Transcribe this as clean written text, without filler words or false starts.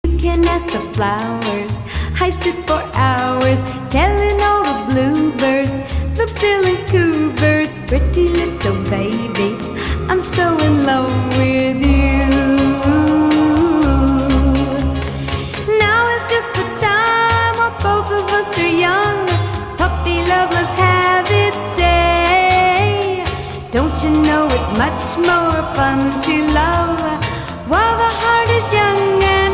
You can ask the flowers. I sit for hours telling all the bluebirds, the bill and coo birds, pretty little baby, I'm so in love with you. Now is just the time while both of us are young. Puppy love must have its day. Don't you know it's much more fun to love while the heart is young and